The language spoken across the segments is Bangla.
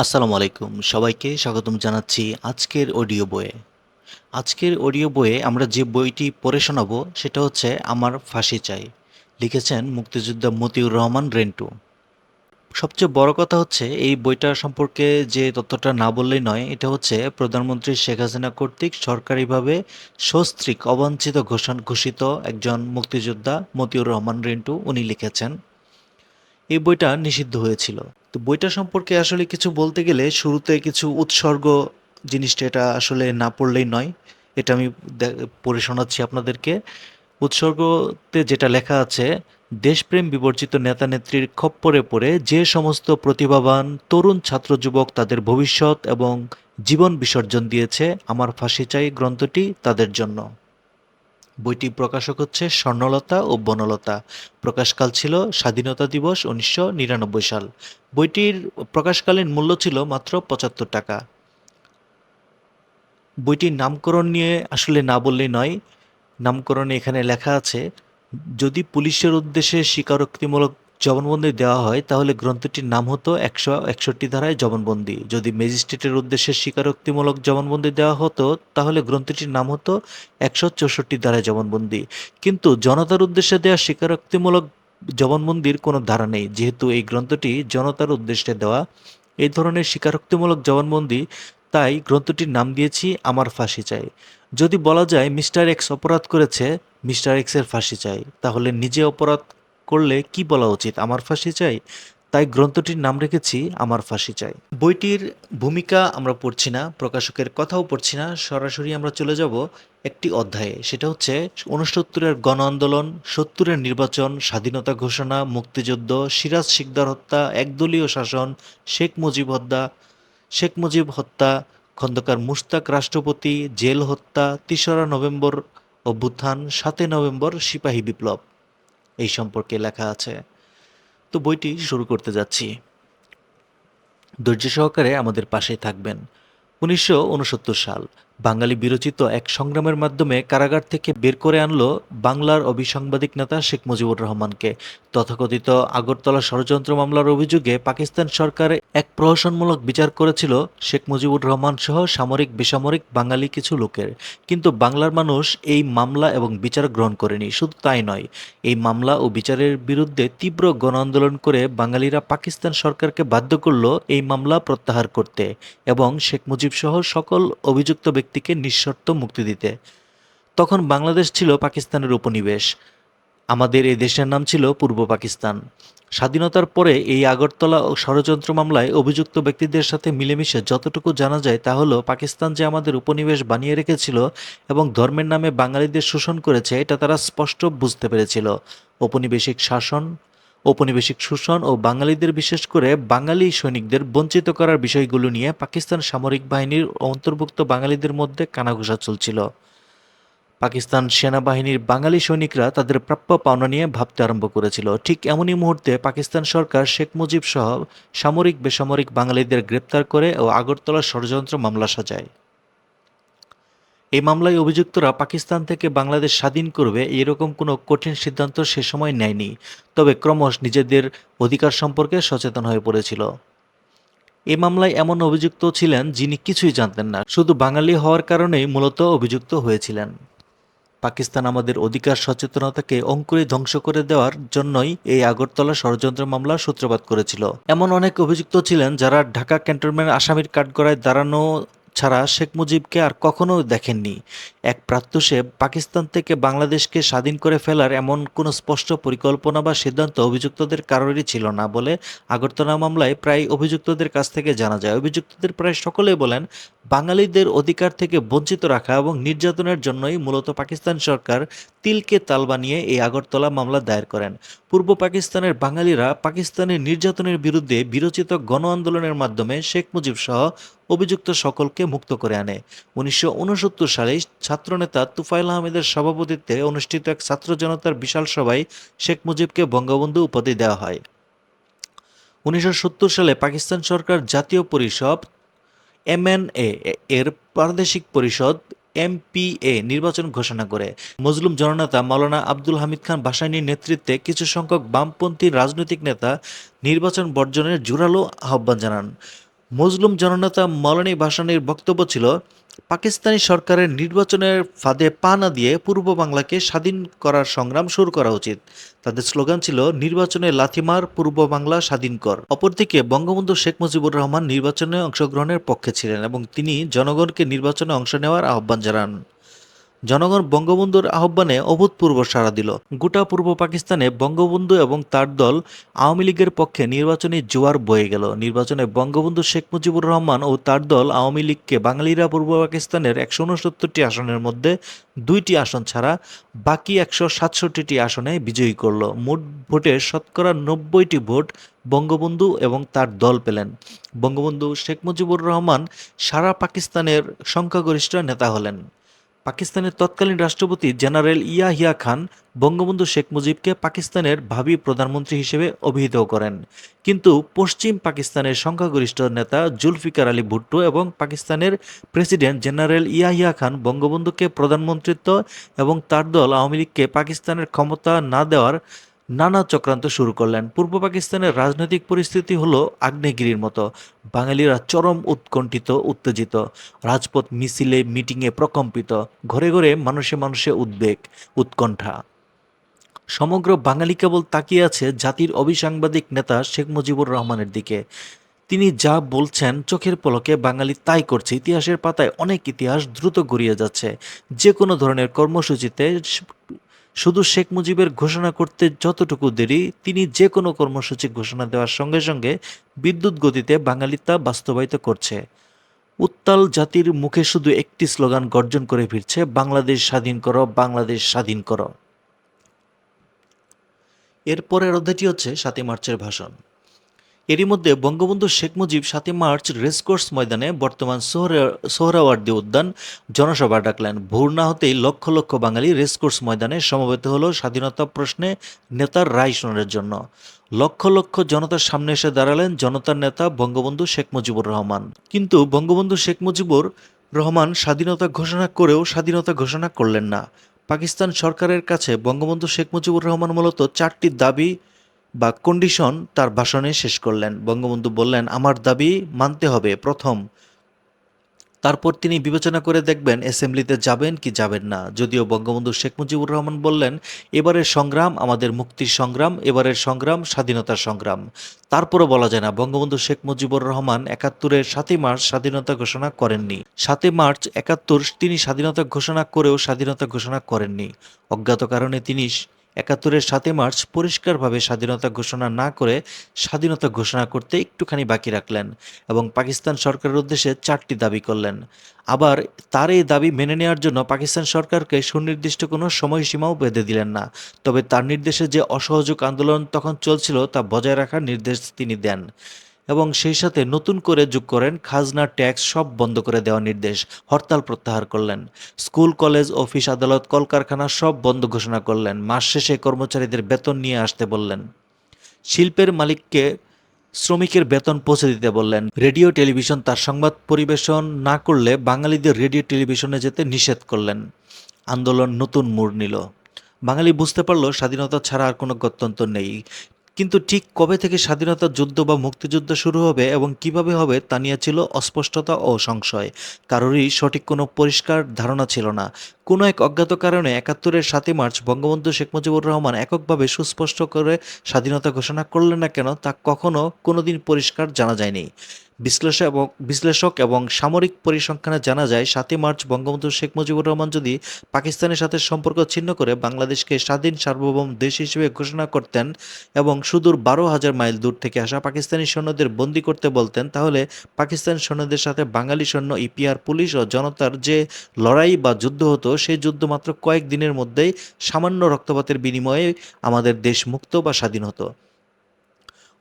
আসসালামু আলাইকুম সবাইকে স্বাগতম জানাচ্ছি আজকের অডিও বইয়ে। আজকের অডিও বইয়ে আমরা যে বইটি পড়ে শোনাবো সেটা হচ্ছে আমার ফাঁসি চাই। লিখেছেন মুক্তিযোদ্ধা মতিউর রহমান রেন্টু। সবচেয়ে বড় কথা হচ্ছে এই বইটা সম্পর্কে যে তথ্যটা না বললেই নয়, এটা হচ্ছে প্রধানমন্ত্রী শেখ হাসিনা কর্তৃক সরকারিভাবে সস্ত্রীক অবাঞ্ছিত ঘোষিত একজন মুক্তিযোদ্ধা মতিউর রহমান রেন্টু উনি লিখেছেন। এই বইটা নিষিদ্ধ হয়েছিল। তো বইটা সম্পর্কে আসলে কিছু বলতে গেলে শুরুতে কিছু উৎসর্গ জিনিসটা এটা আসলে না পড়লেই নয়। এটা আমি পড়ে শোনাচ্ছি আপনাদেরকে। উৎসর্গতে যেটা লেখা আছে, দেশপ্রেম বিবর্জিত নেতা নেত্রীর খপ্পরে পড়ে যে সমস্ত প্রতিভাবান তরুণ ছাত্র যুবক তাদের ভবিষ্যৎ এবং জীবন বিসর্জন দিয়েছে, আমার ফাঁসি চাই গ্রন্থটি তাদের জন্য। বইটি প্রকাশক হচ্ছে স্বর্ণলতা ও বনলতা। প্রকাশকাল ছিল স্বাধীনতা দিবস 1999 সাল। বইটির প্রকাশকালীন মূল্য ছিল মাত্র 75 টাকা। বইটির নামকরণ নিয়ে আসলে না বললেই নয়। নামকরণে এখানে লেখা আছে, যদি পুলিশের উদ্দেশ্যে স্বীকারোক্তিমূলক জবানবন্দি দেওয়া হয় তাহলে গ্রন্থটির নাম হতো 161 ধারায় জবানবন্দি। যদি ম্যাজিস্ট্রেটের উদ্দেশ্যে স্বীকারোক্তিমূলক জবানবন্দি দেওয়া হতো তাহলে গ্রন্থটির নাম হতো 164 ধারায় জবানবন্দি। কিন্তু জনতার উদ্দেশ্যে দেওয়া স্বীকারোক্তিমূলক জবানবন্দির কোনো ধারা নেই, যেহেতু এই গ্রন্থটি জনতার উদ্দেশ্যে দেওয়া এই ধরনের স্বীকারোক্তিমূলক জবানবন্দি, তাই গ্রন্থটির নাম দিয়েছি আমার ফাঁসি চাই। যদি বলা যায় মিস্টার এক্স অপরাধ করেছে, মিস্টার এক্সের ফাঁসি চাই, তাহলে নিজে অপরাধ করলে কি বলা উচিত? আমার ফাঁসি চাই। তাই গ্রন্থটির নাম রেখেছি আমার ফাঁসি চাই। বইটির ভূমিকা আমরা পড়ছি না, প্রকাশকের কথাও পড়ছি না, সরাসরি আমরা চলে যাব একটি অধ্যায়ে। সেটা হচ্ছে 69-এর গণ আন্দোলন, 70-এর নির্বাচন, স্বাধীনতা ঘোষণা, মুক্তিযুদ্ধ, সিরাজ শিকদার হত্যা, একদলীয় শাসন, শেখ মুজিব হত্যা, খন্দকার মুশতাক রাষ্ট্রপতি, জেল হত্যা, ৩রা নভেম্বর অভ্যুত্থান, ৭ই নভেম্বর সিপাহী বিপ্লব, এই সম্পর্কে লেখা আছে। তো বইটি শুরু করতে যাচ্ছি। ধৈর্য সহকারে আমাদের পাশেই থাকবেন। 1969 সাল, বাঙালি বিরচিত এক সংগ্রামের মাধ্যমে কারাগার থেকে বের করে আনলো বাংলার অবিসাংবাদিক নেতা শেখ মুজিবুর রহমানকে। তথাকথিত আগরতলা ষড়যন্ত্র মামলার অভিযোগে পাকিস্তান সরকার এক প্রহসনমূলক বিচার করেছিল শেখ মুজিবুর রহমান সহ সামরিক বেসামরিক বাঙালি কিছু লোকের। কিন্তু বাংলার মানুষ এই মামলা এবং বিচার গ্রহণ করেনি। শুধু তাই নয়, এই মামলা ও বিচারের বিরুদ্ধে তীব্র গণ আন্দোলন করে বাঙালিরা পাকিস্তান সরকারকে বাধ্য করল এই মামলা প্রত্যাহার করতে এবং শেখ মুজিব সহ সকল অভিযুক্ত ব্যক্তিকে নিঃশর্ত মুক্তি দিতে। তখন বাংলাদেশ ছিল পাকিস্তানের উপনিবেশ। আমাদের এই দেশের নাম ছিল পূর্ব পাকিস্তান। স্বাধীনতার পরে এই আগরতলা ও ষড়যন্ত্র মামলায় অভিযুক্ত ব্যক্তিদের সাথে মিলেমিশে যতটুকু জানা যায় তা হলো, পাকিস্তান যে আমাদের উপনিবেশ বানিয়ে রেখেছিল এবং ধর্মের নামে বাঙালিদের শোষণ করেছে, এটা তারা স্পষ্ট বুঝতে পেরেছিল। ঔপনিবেশিক শোষণ ও বাঙালিদের, বিশেষ করে বাঙালি সৈনিকদের বঞ্চিত করার বিষয়গুলো নিয়ে পাকিস্তান সামরিক বাহিনীর অন্তর্ভুক্ত বাঙালিদের মধ্যে কানাঘুষা চলছিল। পাকিস্তান সেনাবাহিনীর বাঙালি সৈনিকরা তাদের প্রাপ্য পাওনা নিয়ে ভাবতে আরম্ভ করেছিল। ঠিক এমনই মুহূর্তে পাকিস্তান সরকার শেখ মুজিব সহ সামরিক বেসামরিক বাঙালিদের গ্রেপ্তার করে ও আগরতলা ষড়যন্ত্র মামলা সাজায়। এই মামলায় অভিযুক্তরা পাকিস্তান থেকে বাংলাদেশ স্বাধীন করবে এরকম কোনো কঠিন সিদ্ধান্ত সে সময় নেয়নি, তবে ক্রমশ নিজেদের অধিকার সম্পর্কে সচেতন হয়ে পড়েছিল। এই মামলায় এমন অভিযুক্ত ছিলেন যিনি কিছুই জানতেন না, শুধু বাঙালি হওয়ার কারণেই মূলত অভিযুক্ত হয়েছিলেন। পাকিস্তান আমাদের অধিকার সচেতনতাকে অঙ্কুরে ধ্বংস করে দেওয়ার জন্যই এই আগরতলা ষড়যন্ত্র মামলার সূত্রপাত করেছিল। এমন অনেক অভিযুক্ত ছিলেন যারা ঢাকা ক্যান্টনমেন্ট আসামির কাঠগড়ায় দাঁড়ানো ছাড়া শেখ মুজিবকে আর কখনো দেখেননি। এক প্রাত্যসে পাকিস্তান থেকে বাংলাদেশকে স্বাধীন করে ফেলার এমন কোনো স্পষ্ট পরিকল্পনা বা সিদ্ধান্ত অভিযুক্তদের কারোরই ছিল না বলে আগরতলা মামলায় প্রায় অভিযুক্তদের কাছ থেকে জানা যায়। অভিযুক্তদের প্রায় সকলেই বলেন, বাঙালিদের অধিকার থেকে বঞ্চিত রাখা এবং নির্যাতনের জন্যই মূলত পাকিস্তান সরকার তিলকে তাল বানিয়ে এই আগরতলা মামলা দায়ের করেন। পূর্ব পাকিস্তানের বাঙালিরা পাকিস্তানের নির্যাতনের বিরুদ্ধে বিরচিত গণ আন্দোলনের মাধ্যমে শেখ মুজিব সহ অভিযুক্ত সকলকে মুক্ত করে আনে। 1969 সালে ছাত্রনেতা তুফাইল আহমেদের সভাপতিত্বে অনুষ্ঠিত এক ছাত্র জনতার বিশাল সভায় শেখ মুজিবকে বঙ্গবন্ধু উপাধি দেওয়া হয়। 1970 সালে পাকিস্তান সরকার জাতীয় পরিষদ এমএনএ এর প্রাদেশিক পরিষদ এমপিএ নির্বাচন ঘোষণা করে। মজলুম জননেতা মাওলানা আব্দুল হামিদ খান ভাসানীর নেতৃত্বে কিছু সংখ্যক বামপন্থী রাজনৈতিক নেতা নির্বাচন বর্জনের জোরালো আহ্বান জানান। মজলুম জননেতা মৌলানা ভাসানীর বক্তব্য ছিল, পাকিস্তানি সরকারের নির্বাচনের ফাঁদে পা না দিয়ে পূর্ব বাংলাকে স্বাধীন করার সংগ্রাম শুরু করা উচিত। তাদের স্লোগান ছিল, নির্বাচনে লাথিমার, পূর্ব বাংলা স্বাধীন কর। অপরদিকে বঙ্গবন্ধু শেখ মুজিবুর রহমান নির্বাচনে অংশগ্রহণের পক্ষে ছিলেন এবং তিনি জনগণকে নির্বাচনে অংশ নেওয়ার আহ্বান জানান। জনগণ বঙ্গবন্ধুর আহ্বানে অভূতপূর্ব সাড়া দিল। গোটা পূর্ব পাকিস্তানে বঙ্গবন্ধু এবং তার দল আওয়ামী লীগের পক্ষে নির্বাচনী জোয়ার বয়ে গেল। নির্বাচনে বঙ্গবন্ধু শেখ মুজিবুর রহমান ও তার দল আওয়ামী লীগকে বাঙালিরা পূর্ব পাকিস্তানের ১৬৯টি আসনের মধ্যে ২টি আসন ছাড়া বাকি ১৬৭টি আসনে বিজয়ী করল। মোট ভোটের শতকরা ৯০টি ভোট বঙ্গবন্ধু এবং তার দল পেলেন। বঙ্গবন্ধু শেখ মুজিবুর রহমান সারা পাকিস্তানের সংখ্যাগরিষ্ঠ নেতা হলেন। পাকিস্তানের তৎকালীন রাষ্ট্রপতি জেনারেল ইয়াহিয়া খান বঙ্গবন্ধু শেখ মুজিবকে পাকিস্তানের ভাবী প্রধানমন্ত্রী হিসেবে অভিহিত করেন। কিন্তু পশ্চিম পাকিস্তানের সংখ্যাগরিষ্ঠ নেতা জুলফিকার আলী ভুট্টো এবং পাকিস্তানের প্রেসিডেন্ট জেনারেল ইয়াহিয়া খান বঙ্গবন্ধুকে প্রধানমন্ত্রিত্ব এবং তার দল আওয়ামী লীগকে পাকিস্তানের ক্ষমতা না দেওয়ার নানা চক্রান্ত শুরু করলেন। পূর্ব পাকিস্তানের রাজনৈতিক পরিস্থিতি হলো আগ্নেয়গিরির মতো। বাঙালিরা চরম উৎকণ্ঠিত, উত্তেজিত। রাজপথ মিছিলে, মিটিংয়ে প্রকম্পিত। ঘরে ঘরে, মানুষে মানুষে উদ্বেগ, উৎকণ্ঠা। সমগ্র বাঙালি কেবল তাকিয়ে আছে জাতির অবিসাংবাদিক নেতা শেখ মুজিবুর রহমানের দিকে। তিনি যা বলছেন চোখের পলকে বাঙালি তাই করছে। ইতিহাসের পাতায় অনেক ইতিহাস দ্রুত গড়িয়ে যাচ্ছে। যে কোনো ধরনের কর্মসূচিতে শুধু শেখ মুজিবের ঘোষণা করতে যতটুকু দেরি, তিনি যে কোনো কর্মসূচি ঘোষণা দেওয়ার সঙ্গে সঙ্গে বিদ্যুৎ গতিতে বাঙালি তা বাস্তবায়িত করছে। উত্তাল জাতির মুখে শুধু একটি স্লোগান গর্জন করে ফিরছে, বাংলাদেশ স্বাধীন করো, বাংলাদেশ স্বাধীন করো। এরপরের অধ্যায়টি হচ্ছে ৭ই মার্চের ভাষণ। এরই মধ্যে বঙ্গবন্ধু শেখ মুজিব ৭ই মার্চ রেসকোর্স ময়দানে, বর্তমান সোহরাওয়ার্দী উদ্যান, জনসভা ডাকলেন। ভোর না হতেই লক্ষ লক্ষ বাঙালি রেসকোর্স ময়দানে সমবেত হলো স্বাধীনতা প্রশ্নে নেতার রায় শোনার জন্য। লক্ষ লক্ষ জনতার সামনে এসে দাঁড়ালেন জনতার নেতা বঙ্গবন্ধু শেখ মুজিবুর রহমান। কিন্তু বঙ্গবন্ধু শেখ মুজিবুর রহমান স্বাধীনতা ঘোষণা করেও স্বাধীনতা ঘোষণা করলেন না। পাকিস্তান সরকারের কাছে বঙ্গবন্ধু শেখ মুজিবুর রহমান মূলত 4টি দাবি বা কন্ডিশন তার ভাষণে শেষ করলেন। বঙ্গবন্ধু বললেন, আমার দাবি মানতে হবে, প্রথম। তারপর তিনি বিবেচনা করে দেখবেন অ্যাসেম্বলিতে যাবেন কি যাবেন না। যদিও বঙ্গবন্ধু শেখ মুজিবুর রহমান বললেন, এবারের সংগ্রাম আমাদের মুক্তির সংগ্রাম, এবারের সংগ্রাম স্বাধীনতার সংগ্রাম। তারপরও বলা যায় না বঙ্গবন্ধু শেখ মুজিবুর রহমান ৭১-এর ৭ই মার্চ স্বাধীনতা ঘোষণা করেননি। ৭ই মার্চ ৭১ তিনি স্বাধীনতা ঘোষণা করেও স্বাধীনতা ঘোষণা করেননি। অজ্ঞাত কারণে তিনি ৭১-এর ৭ই মার্চ পরিষ্কারভাবে স্বাধীনতা ঘোষণা না করে স্বাধীনতা ঘোষণা করতে একটুখানি বাকি রাখলেন এবং পাকিস্তান সরকারের উদ্দেশ্যে 4টি দাবি করলেন। আবার তার এই দাবি মেনে নেওয়ার জন্য পাকিস্তান সরকারকে সুনির্দিষ্ট কোনো সময়সীমাও বেঁধে দিলেন না। তবে তার নির্দেশে যে অসহযোগ আন্দোলন তখন চলছিল তা বজায় রাখার নির্দেশ তিনি দেন এবং সেই সাথে নতুন করে যোগ করেন খাজনা, ট্যাক্স সব বন্ধ করে দেওয়ার নির্দেশ। হরতাল প্রত্যাহার করলেন। স্কুল, কলেজ, অফিস, আদালত, কলকারখানা সব বন্ধ ঘোষণা করলেন। মাস শেষে কর্মচারীদের বেতন নিয়ে আসতে বললেন। শিল্পের মালিককে শ্রমিকের বেতন পৌঁছে দিতে বললেন। রেডিও টেলিভিশন তার সংবাদ পরিবেশন না করলে বাঙালিদের রেডিও টেলিভিশনে যেতে নিষেধ করলেন। আন্দোলন নতুন মোড় নিল। বাঙালি বুঝতে পারল স্বাধীনতা ছাড়া আর কোনো গত্যন্তর নেই। কিন্তু ঠিক কবে থেকে স্বাধীনতা যুদ্ধ বা মুক্তিযুদ্ধ শুরু হবে এবং কিভাবে হবে তা নিয়ে ছিল অস্পষ্টতা ও সংশয়। কারোরই সঠিক কোনো পরিষ্কার ধারণা ছিল না। কোনো এক অজ্ঞাত কারণে ৭১-এর ৭ই মার্চ বঙ্গবন্ধু শেখ মুজিবুর রহমান এককভাবে সুস্পষ্ট করে স্বাধীনতা ঘোষণা করলেন না কেন তা কখনো কোনোদিন পরিষ্কার জানা যায়নি। বিশ্লেষক এবং সামরিক পরিসংখ্যানে জানা যায় ৭ই মার্চ বঙ্গবন্ধু শেখ মুজিবুর রহমান যদি পাকিস্তানের সাথে সম্পর্ক ছিন্ন করে বাংলাদেশকে স্বাধীন সার্বভৌম দেশ হিসেবে ঘোষণা করতেন এবং সুদূর ১২,০০০ মাইল দূর থেকে আসা পাকিস্তানি সৈন্যদের বন্দী করতে বলতেন, তাহলে পাকিস্তানি সৈন্যদের সাথে বাঙালি সৈন্য, ইপিআর, পুলিশ ও জনতার যে লড়াই বা যুদ্ধ হতো সেই যুদ্ধ মাত্র কয়েক দিনের মধ্যেই সামান্য রক্তপাতের বিনিময়ে আমাদের দেশ মুক্ত বা স্বাধীন হতো।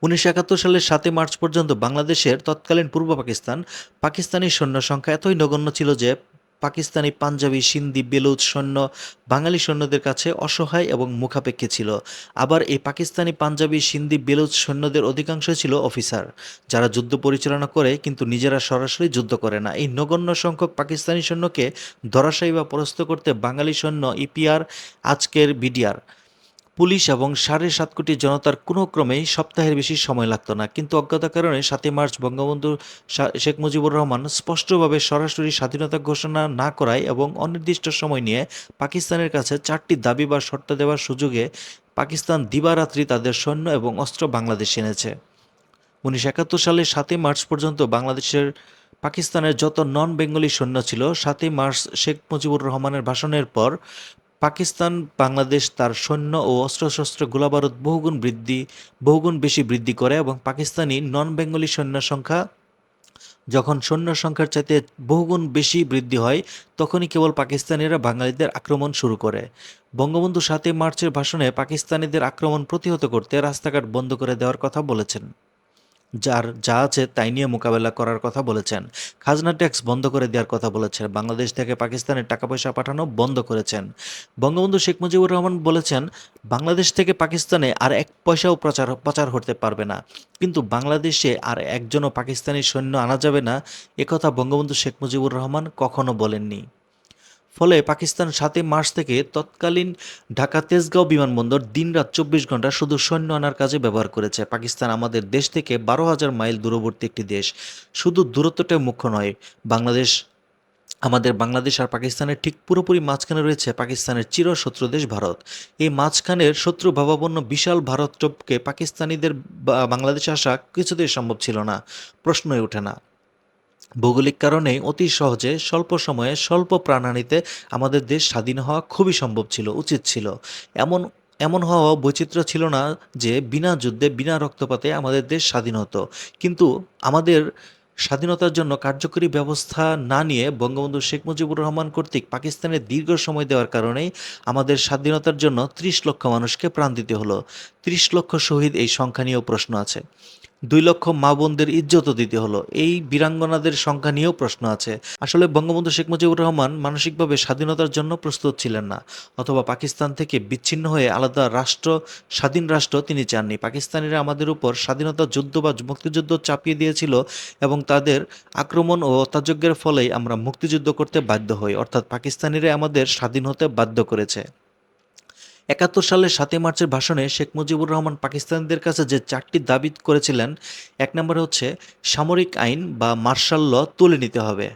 ১৯৭১ সালের ৭ই মার্চ পর্যন্ত বাংলাদেশের তৎকালীন পূর্ব পাকিস্তানি সৈন্য সংখ্যা এতই নগণ্য ছিল যে পাকিস্তানি, পাঞ্জাবি, সিন্ধি, বেলুচ সৈন্য বাঙালি সৈন্যদের কাছে অসহায় এবং মুখাপেক্ষী ছিল। আবার এই পাকিস্তানি, পাঞ্জাবি, সিন্ধি, বেলুচ সৈন্যদের অধিকাংশই ছিল অফিসার, যারা যুদ্ধ পরিচালনা করে কিন্তু নিজেরা সরাসরি যুদ্ধ করে না। এই নগণ্য সংখ্যক পাকিস্তানি সৈন্যকে ধরাশায়ী বা পরাস্ত করতে বাঙালি সৈন্য, ইপিআর, আজকের বিডিআর, পুলিশ এবং ৭.৫ কোটি জনতার কোনো ক্রমেই সপ্তাহের বেশি সময় লাগত না। কিন্তু অজ্ঞতার কারণে ৭ই মার্চ বঙ্গবন্ধু শেখ মুজিবুর রহমান স্পষ্টভাবে সরাসরি স্বাধীনতা ঘোষণা না করায় এবং অনির্দিষ্ট সময় নিয়ে পাকিস্তানের কাছে ৪টি দাবি বা শর্ত দেওয়ার সুযোগে পাকিস্তান দিবারাত্রি তাদের সৈন্য এবং অস্ত্র বাংলাদেশে এনেছে। ১৯৭১ সালের ৭ই মার্চ পর্যন্ত বাংলাদেশের পাকিস্তানের যত নন বেঙ্গলি সৈন্য ছিল ৭ই মার্চ শেখ মুজিবুর রহমানের ভাষণের পর পাকিস্তান বাংলাদেশ তার সৈন্য ও অস্ত্রশস্ত্র গোলাবারুদ বহুগুণ বেশি বৃদ্ধি করে এবং পাকিস্তানি নন বেঙ্গলি সৈন্য সংখ্যা যখন সৈন্য সংখ্যার চাইতে বহুগুণ বেশি বৃদ্ধি হয় তখনই কেবল পাকিস্তানিরা বাঙালিদের আক্রমণ শুরু করে। বঙ্গবন্ধু ৭ই মার্চের ভাষণে পাকিস্তানিদের আক্রমণ প্রতিহত করতে রাস্তাঘাট বন্ধ করে দেওয়ার কথা বলেছেন, যা আছে তাই নিয়ে মোকাবেলা করার কথা বলেছেন। খাজনা ট্যাক্স বন্ধ করে দেওয়ার কথা বলেছেন। বাংলাদেশ থেকে পাকিস্তানে টাকা পয়সা পাঠানো বন্ধ করেছেন। বঙ্গবন্ধু শেখ মুজিবুর রহমান বলেছেন, বাংলাদেশ থেকে পাকিস্তানে আর এক পয়সাও পাচার হতে পারবে না, কিন্তু বাংলাদেশে আর একজনও পাকিস্তানি সৈন্য আনা যাবে না, একথা বঙ্গবন্ধু শেখ মুজিবুর রহমান কখনো বলেননি। ফলে পাকিস্তান ৭ই মার্চ থেকে তৎকালীন ঢাকা তেজগাঁও বিমানবন্দর দিনরাত ২৪ ঘন্টা শুধু সৈন্য আনার কাজে ব্যবহার করেছে। পাকিস্তান আমাদের দেশ থেকে ১২,০০০ মাইল দূরবর্তী একটি দেশ। শুধু দূরত্বটাই মুখ্য নয়, বাংলাদেশ আর পাকিস্তানের ঠিক পুরোপুরি মাঝখানে রয়েছে পাকিস্তানের চিরশত্রু দেশ ভারত। এই মাঝখানের শত্রু ভাবাপন্ন বিশাল ভারতকে পাকিস্তানিদের বাংলাদেশে আসা কিছুতেই সম্ভব ছিল না, প্রশ্নই ওঠে না। ভৌগোলিক কারণে অতি সহজে স্বল্প সময়ে স্বল্প প্রাণহানিতে আমাদের দেশ স্বাধীন হওয়া খুবই সম্ভব ছিল, উচিত ছিল। এমন এমন হওয়া বৈচিত্র্য ছিল না যে বিনা যুদ্ধে বিনা রক্তপাতে আমাদের দেশ স্বাধীন হতো। কিন্তু আমাদের স্বাধীনতার জন্য কার্যকরী ব্যবস্থা না নিয়ে বঙ্গবন্ধু শেখ মুজিবুর রহমান কর্তৃক পাকিস্তানের দীর্ঘ সময় দেওয়ার কারণেই আমাদের স্বাধীনতার জন্য ৩০ লক্ষ মানুষকে প্রাণ দিতে হলো। ৩০ লক্ষ শহীদ, এই সংখ্যা নিয়েও প্রশ্ন আছে। ২ লক্ষ মা বোনদের ইজ্জতও দিতে হলো, এই বীরাঙ্গনাদের সংখ্যা নিয়েও প্রশ্ন আছে। আসলে বঙ্গবন্ধু শেখ মুজিবুর রহমান মানসিকভাবে স্বাধীনতার জন্য প্রস্তুত ছিলেন না, অথবা পাকিস্তান থেকে বিচ্ছিন্ন হয়ে আলাদা স্বাধীন রাষ্ট্র তিনি চাননি। পাকিস্তানিরা আমাদের উপর স্বাধীনতা যুদ্ধ বা মুক্তিযুদ্ধ চাপিয়ে দিয়েছিল এবং তাদের আক্রমণ ও হত্যাযজ্ঞের ফলেই আমরা মুক্তিযুদ্ধ করতে বাধ্য হই, অর্থাৎ পাকিস্তানিরা আমাদের স্বাধীন হতে বাধ্য করেছে। ৭১ সালের ৭ই মার্চের ভাষণে শেখ মুজিবুর রহমান পাকিস্তানিদের কাছে যে ৪টি দাবি করেছিলেন, ১ নম্বরে হচ্ছে সামরিক আইন বা মার্শাল ল তুলে নিতে হবে।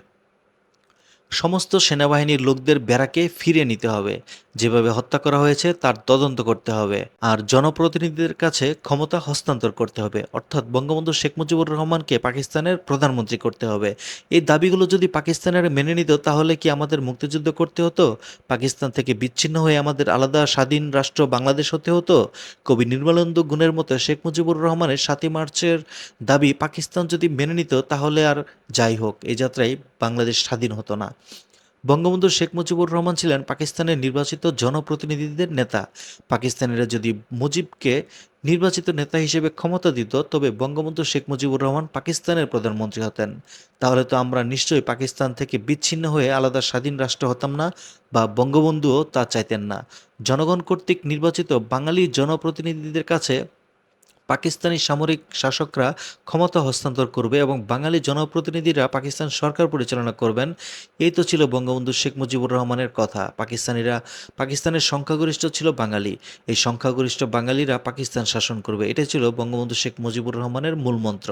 সমস্ত সেনাবাহিনীর লোকদের ব্যারাকে ফিরিয়ে নিতে হবে। যেভাবে হত্যা করা হয়েছে তার তদন্ত করতে হবে। আর জনপ্রতিনিধিদের কাছে ক্ষমতা হস্তান্তর করতে হবে, অর্থাৎ বঙ্গবন্ধু শেখ মুজিবুর রহমানকে পাকিস্তানের প্রধানমন্ত্রী করতে হবে। এই দাবিগুলো যদি পাকিস্তানেরা মেনে নিত তাহলে কি আমাদের মুক্তিযুদ্ধ করতে হতো? পাকিস্তান থেকে বিচ্ছিন্ন হয়ে আমাদের আলাদা স্বাধীন রাষ্ট্র বাংলাদেশ হতে হতো? কবি নির্মলেন্দু গুণের মতো শেখ মুজিবুর রহমানের ৭ই মার্চের দাবি পাকিস্তান যদি মেনে নিত তাহলে আর যাই হোক, এই যাত্রায় বাংলাদেশ স্বাধীন হতো না। বঙ্গবন্ধু শেখ মুজিবুর রহমান ছিলেন পাকিস্তানের নির্বাচিত জনপ্রতিনিধিদের নেতা। পাকিস্তানিরা যদি মুজিবকে নির্বাচিত নেতা হিসেবে ক্ষমতা দিত তবে বঙ্গবন্ধু শেখ মুজিবুর রহমান পাকিস্তানের প্রধানমন্ত্রী হতেন। তাহলে তো আমরা নিশ্চয়ই পাকিস্তান থেকে বিচ্ছিন্ন হয়ে আলাদা স্বাধীন রাষ্ট্র হতাম না, বা বঙ্গবন্ধুও তা চাইতেন না। জনগণ কর্তৃক নির্বাচিত বাঙালি জনপ্রতিনিধিদের কাছে পাকিস্তানি সামরিক শাসকরা ক্ষমতা হস্তান্তর করবে এবং বাঙালি জনপ্রতিনিধিরা পাকিস্তান সরকার পরিচালনা করবেন। এই তো ছিল বঙ্গবন্ধু শেখ মুজিবুর রহমানের কথা। পাকিস্তানের সংখ্যাগরিষ্ঠ ছিল বাঙালি, এই সংখ্যাগরিষ্ঠ বাঙালিরা পাকিস্তান শাসন করবে, এটাই ছিল বঙ্গবন্ধু শেখ মুজিবুর রহমানের মূল মন্ত্র।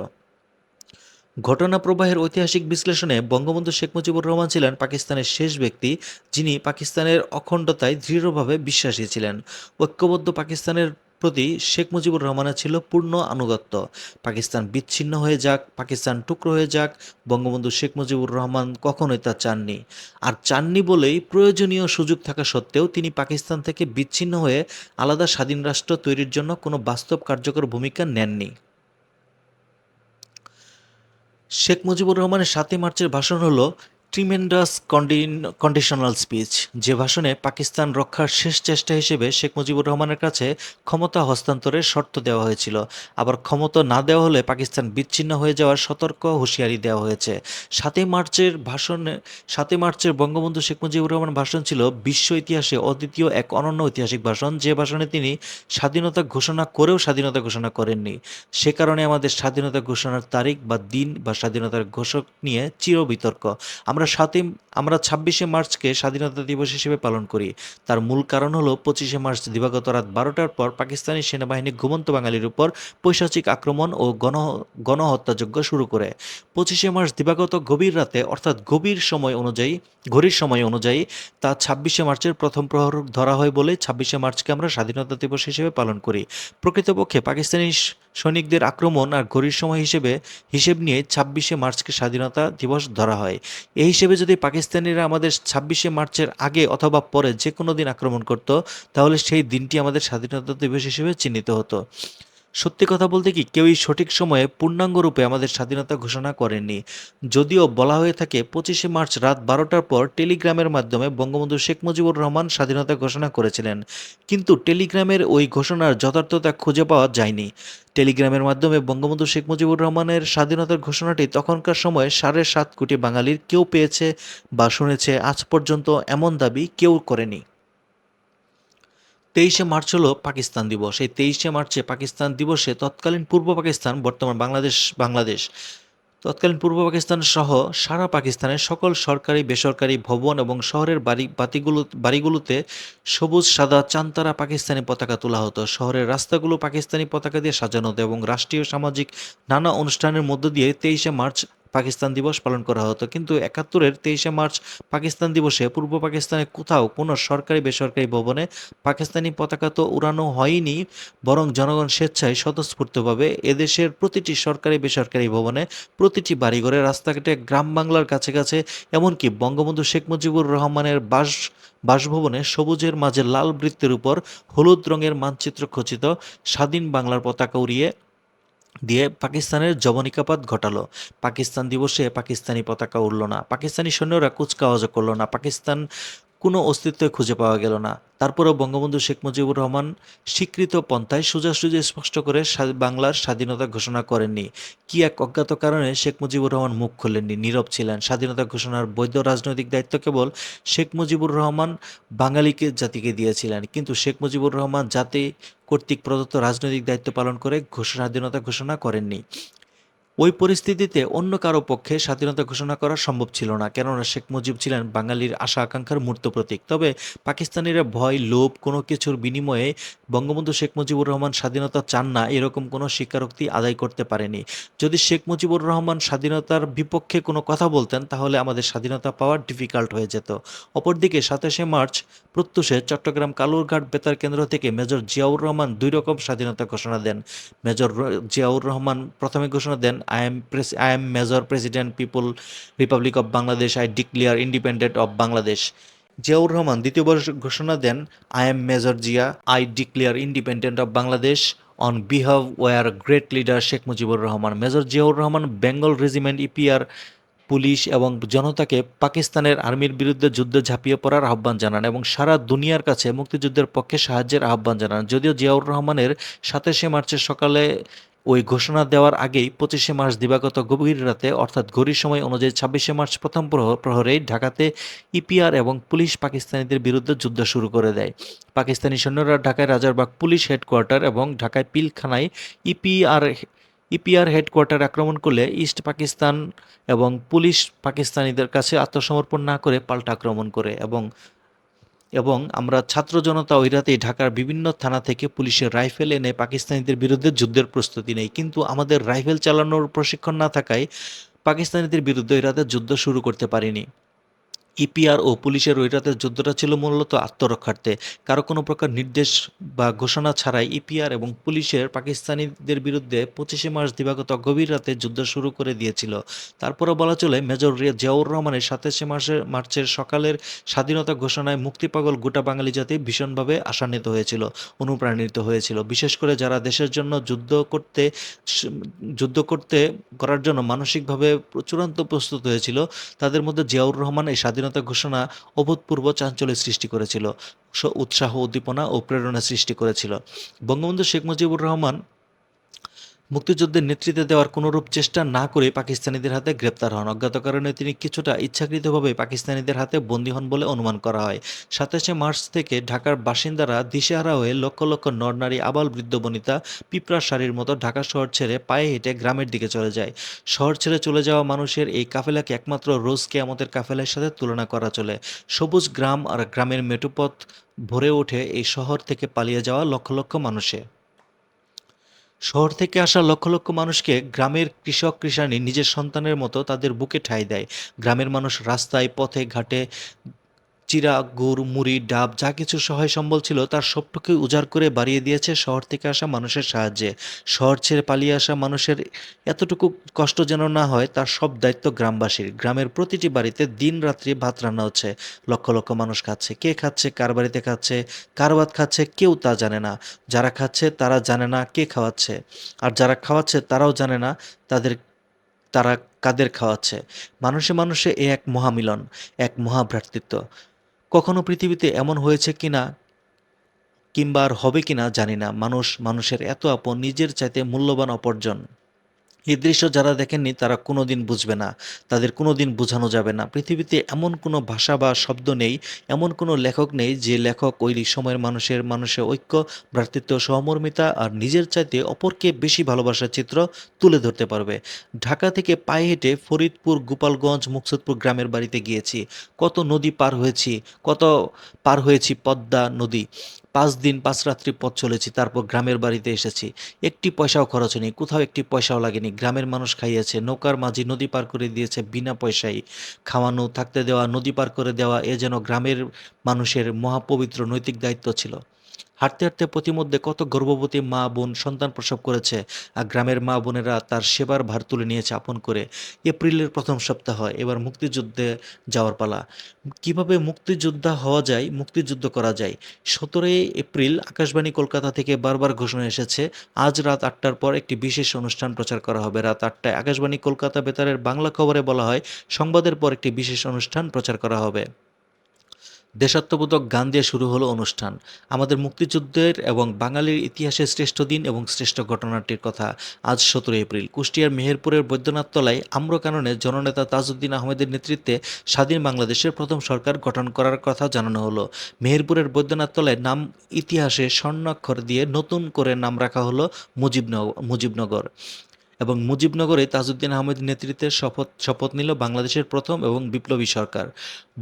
ঘটনা প্রবাহের ঐতিহাসিক বিশ্লেষণে বঙ্গবন্ধু শেখ মুজিবুর রহমান ছিলেন পাকিস্তানের শেষ ব্যক্তি যিনি পাকিস্তানের অখণ্ডতায় দৃঢ়ভাবে বিশ্বাসী ছিলেন। ঐক্যবদ্ধ পাকিস্তানের প্রতি শেখ মুজিবুর রহমানের ছিল পূর্ণ আনুগত্য। পাকিস্তান বিচ্ছিন্ন হয়ে যাক, পাকিস্তান টুকরো হয়ে যাক, বঙ্গবন্ধু শেখ মুজিবুর রহমান কখনোই তা চাননি। আর চাননি বলেই প্রয়োজনীয় সুযোগ থাকা সত্ত্বেও তিনি পাকিস্তান থেকে বিচ্ছিন্ন হয়ে আলাদা স্বাধীন রাষ্ট্র তৈরির জন্য কোনো বাস্তব কার্যকর ভূমিকা নেননি। শেখ মুজিবুর রহমানের ৭ই মার্চের ভাষণ হলো ট্রিমেন্ডাস কন্ডিশনাল স্পিচ, যে ভাষণে পাকিস্তান রক্ষার শেষ চেষ্টা হিসেবে শেখ মুজিবুর রহমানের কাছে ক্ষমতা হস্তান্তরের শর্ত দেওয়া হয়েছিল। আবার ক্ষমতা না দেওয়া হলে পাকিস্তান বিচ্ছিন্ন হয়ে যাওয়ার সতর্ক হুঁশিয়ারি দেওয়া হয়েছে। ৭ই মার্চের বঙ্গবন্ধু শেখ মুজিবুর রহমান ভাষণ ছিল বিশ্ব ইতিহাসে অদ্বিতীয় এক অনন্য ঐতিহাসিক ভাষণ, যে ভাষণে তিনি স্বাধীনতা ঘোষণা করেও স্বাধীনতা ঘোষণা করেননি। সে কারণে আমাদের স্বাধীনতা ঘোষণার তারিখ বা দিন বা স্বাধীনতার ঘোষক নিয়ে চির বিতর্ক। আমরা আমরা সাতই আমরা ২৬শে মার্চকে স্বাধীনতা দিবস হিসেবে পালন করি। তার মূল কারণ হলো ২৫শে মার্চ দিবাগত রাত ১২টার পর পাকিস্তানি সেনাবাহিনী ঘুমন্ত বাঙালির উপর পৈশাচিক আক্রমণ ও গণহত্যাযজ্ঞ শুরু করে। ২৫শে মার্চ দিবাগত গভীর রাতে অর্থাৎ ঘড়ির সময় অনুযায়ী তা ২৬শে মার্চের প্রথম প্রহর ধরা হয় বলে ২৬শে মার্চকে আমরা স্বাধীনতা দিবস হিসেবে পালন করি। প্রকৃতপক্ষে পাকিস্তানি সৈনিকদের আক্রমণ আর ঘড়ির সময় হিসেব নিয়ে ২৬শে মার্চকে স্বাধীনতা দিবস ধরা হয়। এই হিসেবে যদি পাকিস্তানিরা আমাদের ২৬শে মার্চের আগে অথবা পরে যে কোনো দিন আক্রমণ করত, তাহলে সেই দিনটি আমাদের স্বাধীনতা দিবস হিসেবে চিহ্নিত হতো। সত্যি কথা বলতে কি, কেউই সঠিক সময়ে পূর্ণাঙ্গ রূপে আমাদের স্বাধীনতা ঘোষণা করেননি। যদিও বলা হয়ে থাকে ২৫শে মার্চ রাত ১২টার পর টেলিগ্রামের মাধ্যমে বঙ্গবন্ধু শেখ মুজিবুর রহমান স্বাধীনতা ঘোষণা করেছিলেন, কিন্তু টেলিগ্রামের ওই ঘোষণার যথার্থতা খুঁজে পাওয়া যায়নি। টেলিগ্রামের মাধ্যমে বঙ্গবন্ধু শেখ মুজিবুর রহমানের স্বাধীনতার ঘোষণাটি তখনকার সময়ে ৭.৫ কোটি বাঙালির কেউ পেয়েছে বা শুনেছে, আজ পর্যন্ত এমন দাবি কেউ করেনি। ২৩শে মার্চ হলো পাকিস্তান দিবস। এই ২৩শে মার্চে পাকিস্তান দিবসে তৎকালীন পূর্ব পাকিস্তান, বর্তমান বাংলাদেশ, তৎকালীন পূর্ব পাকিস্তান সহ সারা পাকিস্তানের সকল সরকারি বেসরকারি ভবন এবং শহরের বাড়িগুলোতে সবুজ সাদা চাঁদতারা পাকিস্তানি পতাকা তোলা হতো। শহরের রাস্তাগুলো পাকিস্তানি পতাকা দিয়ে সাজানো হতো এবং রাষ্ট্রীয় সামাজিক নানা অনুষ্ঠানের মধ্য দিয়ে ২৩শে মার্চ পাকিস্তান দিবস পালন করা হতো। কিন্তু ৭১-এর ২৩শে মার্চ পাকিস্তান দিবসে পূর্ব পাকিস্তানে কোথাও কোনো সরকারি বেসরকারি ভবনে পাকিস্তানি পতাকা তো উড়ানো হয়নি, বরং জনগণ স্বেচ্ছায় স্বতঃস্ফূর্তভাবে এদেশের প্রতিটি সরকারি বেসরকারি ভবনে, প্রতিটি বাড়িঘরে, রাস্তাঘাটে, গ্রাম বাংলার কাছে কাছে, এমনকি বঙ্গবন্ধু শেখ মুজিবুর রহমানের বাসভবনে সবুজের মাঝে লাল বৃত্তের উপর হলুদ রঙের মানচিত্র খচিত স্বাধীন বাংলার পতাকা উড়িয়ে দিয়ে পাকিস্তানের যবনিকাপাত ঘটালো। পাকিস্তান দিবসে পাকিস্তানি পতাকা উড়ল না, পাকিস্তানি সৈন্যরা কুচকাওয়াজও করল না, পাকিস্তান কোনো অস্তিত্ব খুঁজে পাওয়া গেল না। তারপরেও বঙ্গবন্ধু শেখ মুজিবুর রহমান স্বীকৃত পন্থায় সোজাসুজি স্পষ্ট করে বাংলার স্বাধীনতা ঘোষণা করেননি। কি এক অজ্ঞাত কারণে শেখ মুজিবুর রহমান মুখ খুললেননি, নীরব ছিলেন। স্বাধীনতা ঘোষণার বৈধ রাজনৈতিক দায়িত্ব কেবল শেখ মুজিবুর রহমান বাঙালিকে জাতিকে দিয়েছিলেন, কিন্তু শেখ মুজিবুর রহমান জাতি কর্তৃক প্রদত্ত রাজনৈতিক দায়িত্ব পালন করে স্বাধীনতা ঘোষণা করেননি। ওই পরিস্থিতিতে অন্য কারো পক্ষে স্বাধীনতা ঘোষণা করা সম্ভব ছিল না, কেননা শেখ মুজিব ছিলেন বাঙালির আশা আকাঙ্ক্ষার মূর্ত প্রতীক। তবে পাকিস্তানিরা ভয়, লোভ, কোনো কিছুর বিনিময়ে বঙ্গবন্ধু শেখ মুজিবুর রহমান স্বাধীনতা চান না, এরকম কোনো স্বীকারোক্তি আদায় করতে পারেনি। যদি শেখ মুজিবুর রহমান স্বাধীনতার বিপক্ষে কোনো কথা বলতেন, তাহলে আমাদের স্বাধীনতা পাওয়া ডিফিকাল্ট হয়ে যেত। অপরদিকে ২৭শে মার্চ প্রত্যুষে চট্টগ্রাম কালুরঘাট বেতার কেন্দ্র থেকে মেজর জিয়াউর রহমান দুই রকম স্বাধীনতা ঘোষণা দেন। জিয়াউর রহমান প্রথমে ঘোষণা দেন, I am major president republic of Bangladesh, I declare independent of Bangladesh. Ziaur Rahman দ্বিতীয়বার ঘোষণা দেন, I am major Zia, I declare independent of Bangladesh on behalf our great leader Sheikh Mujibur Rahman. Major Ziaur Rahman Bengal regiment, EPR, police এবং জনতাকে পাকিস্তানের আর্মির বিরুদ্ধে যুদ্ধে ঝাঁপিয়ে পড়ার আহ্বান জানান এবং সারা দুনিয়ার কাছে মুক্তিযুদ্ধের পক্ষে সাহায্যের আহ্বান জানান। যদিও জিয়াউর রহমানের ২৭শে মার্চের সকালে ওই ঘোষণা দেওয়ার আগেই ২৫শে মার্চ দিবাগত গভীর রাতে অর্থাৎ ঘড়ির সময় অনুযায়ী ২৬শে মার্চ প্রথম প্রহরেই ঢাকাতে ইপিআর এবং পুলিশ পাকিস্তানিদের বিরুদ্ধে যুদ্ধ শুরু করে দেয়। পাকিস্তানি সৈন্যরা ঢাকায় রাজারবাগ পুলিশ হেডকোয়ার্টার এবং ঢাকায় পিলখানায় ইপিআর হেডকোয়ার্টার আক্রমণ করলে ইস্ট পাকিস্তান এবং পুলিশ পাকিস্তানিদের কাছে আত্মসমর্পণ না করে পাল্টা আক্রমণ করে এবং আমরা ছাত্র জনতা ওই রাতেই ঢাকার বিভিন্ন থানা থেকে পুলিশের রাইফেল এনে পাকিস্তানিদের বিরুদ্ধে যুদ্ধের প্রস্তুতি নেই, কিন্তু আমাদের রাইফেল চালানোর প্রশিক্ষণ না থাকায় পাকিস্তানিদের বিরুদ্ধে ওই রাতে যুদ্ধ শুরু করতে পারিনি। ইপিআর ও পুলিশের ওই রাতের যুদ্ধটা ছিল মূলত আত্মরক্ষার্থে। কারো কোনো প্রকার নির্দেশ বা ঘোষণা ছাড়াই ইপিআর এবং পুলিশের পাকিস্তানিদের বিরুদ্ধে ২৫শে মার্চ দিবাগত গভীর রাতে যুদ্ধ শুরু করে দিয়েছিল। তারপরে বলা চলে মেজর জিয়াউর রহমানের ২৭শে মার্চের সকালের স্বাধীনতা ঘোষণায় মুক্তিপাগল গোটা বাঙালি জাতি ভীষণভাবে আশান্বিত হয়েছিল, অনুপ্রাণিত হয়েছিল। বিশেষ করে যারা দেশের জন্য করার জন্য মানসিকভাবে চূড়ান্ত প্রস্তুত হয়েছিল, তাদের মধ্যে জিয়াউর রহমান এই স্বাধীনতা ঘোষণা অভূতপূর্ব চাঞ্চল্যের সৃষ্টি করেছিল, উৎসাহ, উদ্দীপনা ও প্রেরণা সৃষ্টি করেছিল। বঙ্গবন্ধু শেখ মুজিবুর রহমান মুক্তিযুদ্ধের নেতৃত্বে দেওয়ার কোনোরূপ চেষ্টা না করে পাকিস্তানিদের হাতে গ্রেপ্তার হন। অজ্ঞাত কারণে তিনি কিছুটা ইচ্ছাকৃতভাবে পাকিস্তানিদের হাতে বন্দী হন বলে অনুমান করা হয়। ২৭শে মার্চ থেকে ঢাকার বাসিন্দারা দিশেহারা হয়ে লক্ষ লক্ষ নর-নারী, আবাল-বৃদ্ধ-বনিতা পিঁপড়ার সারির মতো ঢাকা শহর ছেড়ে পায়ে হেঁটে গ্রামের দিকে চলে যায়। শহর ছেড়ে চলে যাওয়া মানুষের এই কাফেলাকে একমাত্র রোজ কেয়ামতের কাফেলার সাথে তুলনা করা চলে। সবুজ গ্রাম আর গ্রামের মেঠোপথ ভরে ওঠে এই শহর থেকে পালিয়ে যাওয়া লক্ষ লক্ষ মানুষে। শহর থেকে আসা লক্ষ লক্ষ মানুষকে গ্রামের কৃষক কৃষাণী নিজের সন্তানের মতো তাদের বুকে ঠাঁই দেয়। গ্রামের মানুষ রাস্তায়, পথে ঘাটে চিরা, গুড়, মুড়ি, ডাব যা কিছু সহায় সম্বল ছিল তার সবটুকুই উজাড় করে বাড়িয়ে দিয়েছে শহর থেকে আসা মানুষের সাহায্যে। শহর ছেড়ে পালিয়ে আসা মানুষের এতটুকু কষ্ট যেন না হয় তার সব দায়িত্ব গ্রামবাসীর। গ্রামের প্রতিটি বাড়িতে দিন রাত্রি ভাত রান্না হচ্ছে, লক্ষ লক্ষ মানুষ খাচ্ছে। কে খাচ্ছে, কার বাড়িতে খাচ্ছে, কার ভাত খাচ্ছে কেউ তা জানে না। যারা খাচ্ছে তারা জানে না কে খাওয়াচ্ছে, আর যারা খাওয়াচ্ছে তারাও জানে না তাদের তারা কাদের খাওয়াচ্ছে। মানুষে মানুষে এ এক মহামিলন, এক মহাভ্রাতৃত্ব। কখনো পৃথিবীতে এমন হয়েছে কিনা কিংবা আর হবে কিনা জানি না, মানুষ মানুষের এত আপন, নিজের চাইতে মূল্যবান অপরজন। এই দৃশ্য যারা দেখেননি তারা কোনোদিন বুঝবে না, তাদের কোনোদিন বোঝানো যাবে না। পৃথিবীতে এমন কোনো ভাষা বা শব্দ নেই, এমন কোনো লেখক নেই যে লেখক ওই সময়ের মানুষের ঐক্য, ভ্রাতৃত্ব, সহমর্মিতা আর নিজের চাইতে অপরকে বেশি ভালোবাসার চিত্র তুলে ধরতে পারবে। ঢাকা থেকে পায়ে হেঁটে ফরিদপুর, গোপালগঞ্জ, মুকসুদপুর গ্রামের বাড়িতে গিয়েছি। কত নদী পার হয়েছি, কত পার হয়েছি পদ্মা নদী। 5 দিন 5 রাত্রি পথ চলেছি, তারপর গ্রামের বাড়িতে এসেছি। একটি পয়সাও খরচ হয়নি, কোথাও একটি পয়সাও লাগেনি। গ্রামের মানুষ খাইয়েছে, নৌকার মাঝি নদী পার করে দিয়েছে বিনা পয়সায়। খাওয়ানো, থাকতে দেওয়া, নদী পার করে দেওয়া এ যেন গ্রামের মানুষের মহাপবিত্র নৈতিক দায়িত্ব ছিল। হাঁটতে হাঁটতে পথিমধ্যে কত গর্ভবতী মা বোন সন্তান প্রসব করেছে, আর গ্রামের মা বোনেরা তার সেবার ভার তুলে নিয়েছে আপন করে। এপ্রিলের প্রথম সপ্তাহ, এবার মুক্তিযুদ্ধে যাওয়ার পালা। কিভাবে মুক্তিযোদ্ধা হওয়া যায়, মুক্তিযুদ্ধ করা যায়। 17 এপ্রিল আকাশবাণী কলকাতা থেকে বারবার ঘোষণা এসেছে, আজ রাত 8টার পর একটি বিশেষ অনুষ্ঠান প্রচার করা হবে। রাত 8টায় আকাশবাণী কলকাতা বেতারের বাংলা খবরে বলা হয়, সংবাদের পর একটি বিশেষ অনুষ্ঠান প্রচার করা হবে। দেশাত্মবোধক গান দিয়ে শুরু হলো অনুষ্ঠান। আমাদের মুক্তিযুদ্ধের এবং বাঙালির ইতিহাসের শ্রেষ্ঠ দিন এবং শ্রেষ্ঠ ঘটনাটির কথা। আজ 17 এপ্রিল কুষ্টিয়ার মেহেরপুরের বৈদ্যনাথ তলায় আম্রকাননে জননেতা তাজউদ্দিন আহমেদের নেতৃত্বে স্বাধীন বাংলাদেশের প্রথম সরকার গঠন করার কথা জানানো হলো। মেহেরপুরের বৈদ্যনাথ তলায় নাম ইতিহাসে স্বর্ণাক্ষর দিয়ে নতুন করে নাম রাখা হলো মুজিবনগর। এবং মুজিবনগরে তাজউদ্দিন আহমেদের নেতৃত্বে শপথ নিল বাংলাদেশের প্রথম এবং বিপ্লবী সরকার।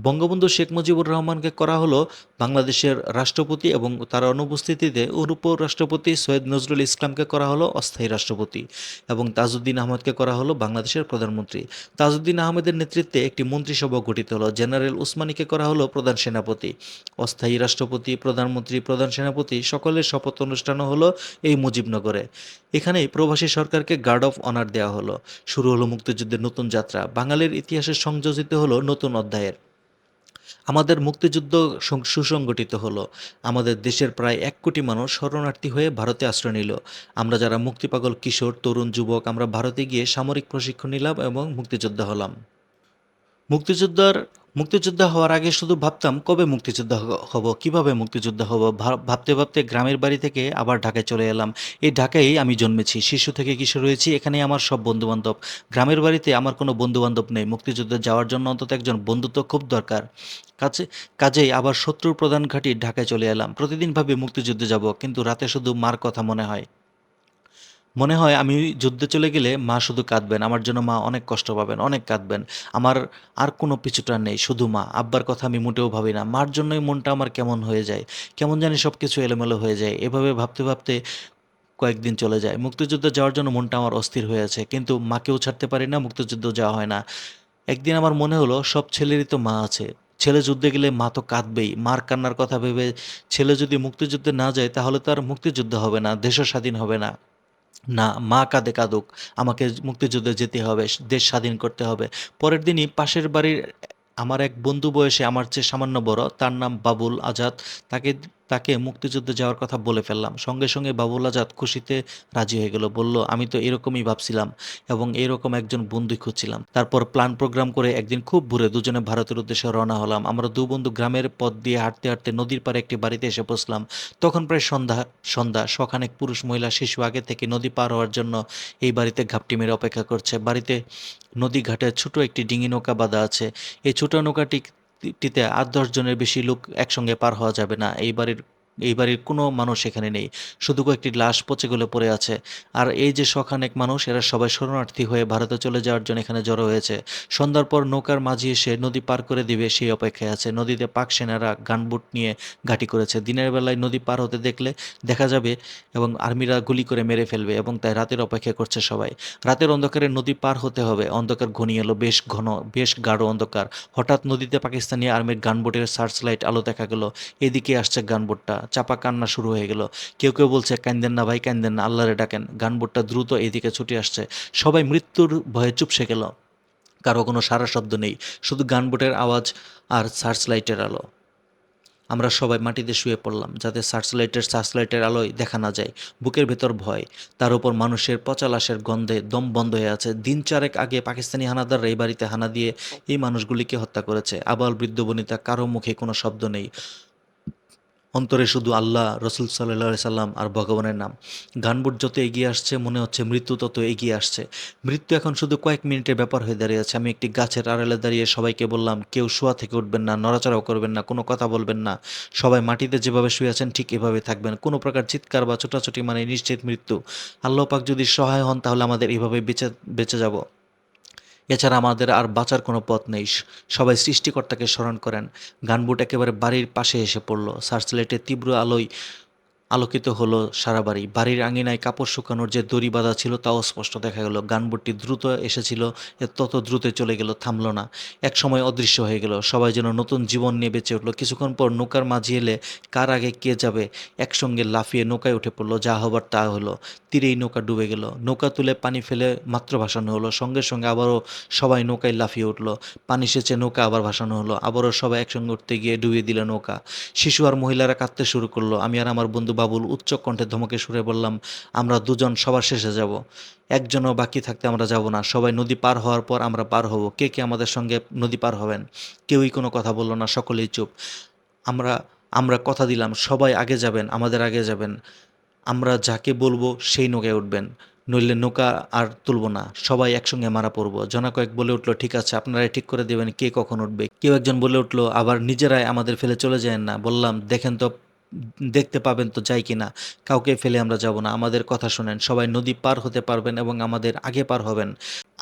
বঙ্গবন্ধু শেখ মুজিবুর রহমানকে করা হলো বাংলাদেশের রাষ্ট্রপতি এবং তার অনুপস্থিতিতে উপরাষ্ট্রপতি সৈয়দ নজরুল ইসলামকে করা হলো অস্থায়ী রাষ্ট্রপতি এবং তাজউদ্দিন আহমেদকে করা হলো বাংলাদেশের প্রধানমন্ত্রী। তাজউদ্দিন আহমেদের নেতৃত্বে একটি মন্ত্রিসভা গঠিত হলো। জেনারেল উসমানীকে করা হলো প্রধান সেনাপতি। অস্থায়ী রাষ্ট্রপতি, প্রধানমন্ত্রী, প্রধান সেনাপতি সকলের শপথ অনুষ্ঠানও হলো এই মুজিবনগরে। এখানেই প্রবাসী সরকারকে গার্ড অফ অনার দেওয়া হলো। শুরু হলো মুক্তিযুদ্ধের নতুন যাত্রা, বাঙালির ইতিহাসে সংযোজিত হলো নতুন অধ্যায়ের। আমাদের মুক্তিযুদ্ধ সুসংগঠিত হলো। আমাদের দেশের প্রায় 1 কোটি মানুষ শরণার্থী হয়ে ভারতে আশ্রয় নিল। আমরা যারা মুক্তিপাগল কিশোর, তরুণ, যুবক, আমরা ভারতে গিয়ে সামরিক প্রশিক্ষণ নিলাম এবং মুক্তিযোদ্ধা হলাম। মুক্তিযোদ্ধার মুক্তিযোদ্ধা হওয়ার আগে শুধু ভাবতাম কবে মুক্তিযোদ্ধা হব, কিভাবে মুক্তিযোদ্ধা হব। ভাবতে ভাবতে গ্রামের বাড়ি থেকে আবার ঢাকায় চলে এলাম। এই ঢাকায়ই আমি জন্মেছি, শিশু থেকে কিশোর হয়েছি, এখানেই আমার সব বন্ধুবান্ধব। গ্রামের বাড়িতে আমার কোনো বন্ধুবান্ধব নেই। মুক্তিযুদ্ধে যাওয়ার জন্য অন্তত একজন বন্ধু তো খুব দরকার। কাছে কাজেই আবার শত্রুর প্রধান ঘাঁটি ঢাকায় চলে এলাম। প্রতিদিন ভাবি মুক্তিযুদ্ধে যাব, কিন্তু রাতে শুধু মার কথা মনে হয়। মনে হয় আমি যুদ্ধে চলে গেলে মা শুধু কাঁদবেন, আমার জন্য মা অনেক কষ্ট পাবেন, অনেক কাঁদবেন। আমার আর কোনো পিছুটান নেই, শুধু মা। আব্বার কথা আমি মোটেও ভাবি না, মার জন্যই মনটা আমার কেমন হয়ে যায়, কেমন জানি সব কিছু এলোমেলো হয়ে যায়। এভাবে ভাবতে ভাবতে কয়েকদিন চলে যায়। মুক্তিযুদ্ধে যাওয়ার জন্য মনটা আমার অস্থির হয়ে আছে, কিন্তু মাকেও ছাড়তে পারি না, মুক্তিযুদ্ধ যাওয়া হয় না। একদিন আমার মনে হলো সব ছেলেরই তো মা আছে, ছেলে যুদ্ধে গেলে মা তো কাঁদবেই। মার কান্নার কথা ভেবে ছেলে যদি মুক্তিযুদ্ধে না যায় তাহলে তো আর মুক্তিযুদ্ধ হবে না, দেশও স্বাধীন হবে না। না, মা কাঁদে কাঁদুক, আমাকে মুক্তিযুদ্ধে যেতে হবে, দেশ স্বাধীন করতে হবে। পরের দিনই পাশের বাড়ির আমার এক বন্ধু, বয়সে আমার চেয়ে সামান্য বড়, তার নাম বাবুল আজাদ, তাকে তাকে মুক্তিযুদ্ধে যাওয়ার কথা বলে ফেললাম। সঙ্গে সঙ্গে বাবুল আজাদ খুশিতে রাজি হয়ে গেল, বলল আমি তো এরকমই ভাবছিলাম এবং এরকম একজন বন্ধু খুঁজছিলাম। তারপর প্ল্যান প্রোগ্রাম করে একদিন খুব ভোরে দুজনে ভারতের উদ্দেশ্যে রওনা হলাম। আমরা দু বন্ধু গ্রামের পথ দিয়ে হাঁটতে হাঁটতে নদীর পাড়ে একটি বাড়িতে এসে পৌঁছলাম। তখন প্রায় সন্ধ্যা শখানেক পুরুষ মহিলা শিশু আগে থেকে নদী পার হওয়ার জন্য এই বাড়িতে ঘাপটি মেরে অপেক্ষা করছে। বাড়িতে নদী ঘাটে ছোট একটি ডিঙি নৌকা বাঁধা আছে। এই ছোট নৌকাটিতে ৮-১০ জনের বেশি লোক একসঙ্গে পার হওয়া যাবে না। এই বাড়ির কোনো মানুষ এখানে নেই, শুধু কয়েকটি লাশ পচে গলে পড়ে আছে। আর এই যে শখানেক মানুষ, এরা সবাই শরণার্থী হয়ে ভারতে চলে যাওয়ার জন্য এখানে জড়ো হয়েছে। সন্ধ্যার পর নৌকার মাঝি এসে নদী পার করে দিবে সেই অপেক্ষায় আছে। নদীতে পাক সেনারা গানবুট নিয়ে ঘাঁটি করেছে। দিনের বেলায় নদী পার হতে দেখলে দেখা যাবে এবং আর্মিরা গুলি করে মেরে ফেলবে, এবং তাই রাতের অপেক্ষা করছে সবাই। রাতের অন্ধকারে নদী পার হতে হবে। অন্ধকার ঘনিয়ে এলো, বেশ ঘন, বেশ গাঢ় অন্ধকার। হঠাৎ নদীতে পাকিস্তানি আর্মির গানবোটের সার্চ লাইট আলো দেখা গেল। এদিকে আসছে গানবোটটা। চাপা কান্না শুরু হয়ে গেল। কেউ কেউ বলছে, কান্দেন না ভাই, কান্দেন না, আল্লাহরে ডাকেন। গানবোটটা দ্রুত এদিকে ছুটে আসছে। সবাই মৃত্যুর ভয়ে চুপসে গেল। কারো কোনো সারা শব্দ নেই, শুধু গানবোটের আওয়াজ আর সার্চ লাইটের আলো। আমরা সবাই মাটিতে শুয়ে পড়লাম, যাতে সার্চলাইটের আলোয় দেখা না যায়। বুকের ভেতর ভয়, তার উপর মানুষের পচা লাশের গন্ধে দম বন্ধ হয়ে আছে। দিন চারেক আগে পাকিস্তানি হানাদাররা এই বাড়িতে হানা দিয়ে এই মানুষগুলিকে হত্যা করেছে। আবাল বৃদ্ধ বনিতা, কারো মুখে কোনো শব্দ নেই। অন্তরে শুধু আল্লাহ, রসুল সাল্লাহ সাল্লাম আর ভগবানের নাম। গানবোট যত এগিয়ে আসছে মনে হচ্ছে মৃত্যু তত এগিয়ে আসছে। মৃত্যু এখন শুধু কয়েক মিনিটের ব্যাপার হয়ে দাঁড়িয়েছে। আমি একটি গাছের আড়ালে দাঁড়িয়ে সবাইকে বললাম, কেউ শোয়া থেকে উঠবেন না, নড়াচড়াও করবেন না, কোনো কথা বলবেন না। সবাই মাটিতে যেভাবে শুয়ে আছেন ঠিক এভাবে থাকবেন। কোনো প্রকার চিৎকার বা ছোটাছুটি মানে নিশ্চিত মৃত্যু। আল্লাহ পাক যদি সহায় হন তাহলে আমাদের এভাবে বেঁচে বেঁচে যাব। এছাড়া আমাদের আর বাঁচার কোনো পথ নেই। সবাই সৃষ্টিকর্তাকে স্মরণ করেন। গানবোট একেবারে বাড়ির পাশে এসে পড়ল। সার্চলাইটের তীব্র আলোয় আলোকিত হলো সারা বাড়ি। বাড়ির আঙিনায় কাপড় শুকানোর যে দড়ি বাঁধা ছিল তাও স্পষ্ট দেখা গেল। গানবোটটি দ্রুত এসেছিল, তত দ্রুত চলে গেল, থামল না। এক সময় অদৃশ্য হয়ে গেল। সবাই যেন নতুন জীবন নিয়ে বেঁচে উঠল। কিছুক্ষণ পর নৌকার মাঝি এলে কার আগে কে যাবে একসঙ্গে লাফিয়ে নৌকায় উঠে পড়লো। যা হবার তা হলো। তীরেই নৌকা ডুবে গেল। নৌকা তুলে পানি ফেলে মাত্র ভাসানো হলো, সঙ্গে সঙ্গে আবারও সবাই নৌকায় লাফিয়ে উঠল। পানি সেচে নৌকা আবার ভাসানো হলো। আবারও সবাই একসঙ্গে উঠতে গিয়ে ডুবিয়ে দিল নৌকা। শিশু আর মহিলারা কাঁদতে শুরু করলো। আমি আর আমার বন্ধু বাবুল উচ্চ কণ্ঠে ধমকে সুরে বললাম, আমরা দুজন সবার শেষে যাব, একজনও বাকি থাকতে আমরা যাব না। সবাই নদী পার হওয়ার পর আমরা পার হব। কে কে আমাদের সঙ্গে নদী পার হবেন? কেউই কোনো কথা বলল না, সকলেই চুপ। আমরা আমরা কথা দিলাম, সবাই আগে যাবেন, আমাদের আগে যাবেন। আমরা যাকে বলবো সেই নৌকায় উঠবেন, নইলে নৌকা আর তুলব না, সবাই একসঙ্গে মারা পড়ব। জনা কয়েক বলে উঠলো, ঠিক আছে, আপনারাই ঠিক করে দেবেন কে কখন উঠবে। কেউ একজন বলে উঠলো, আবার নিজেরাই আমাদের ফেলে চলে যায় না। বললাম, দেখেন তো, দেখতে পাবেন তো যাই কিনা, কাউকে ফেলে আমরা যাব না, আমাদের কথা শোনেন। সবাই নদী পার হতে পারবেন এবং আমাদের আগে পার হবেন।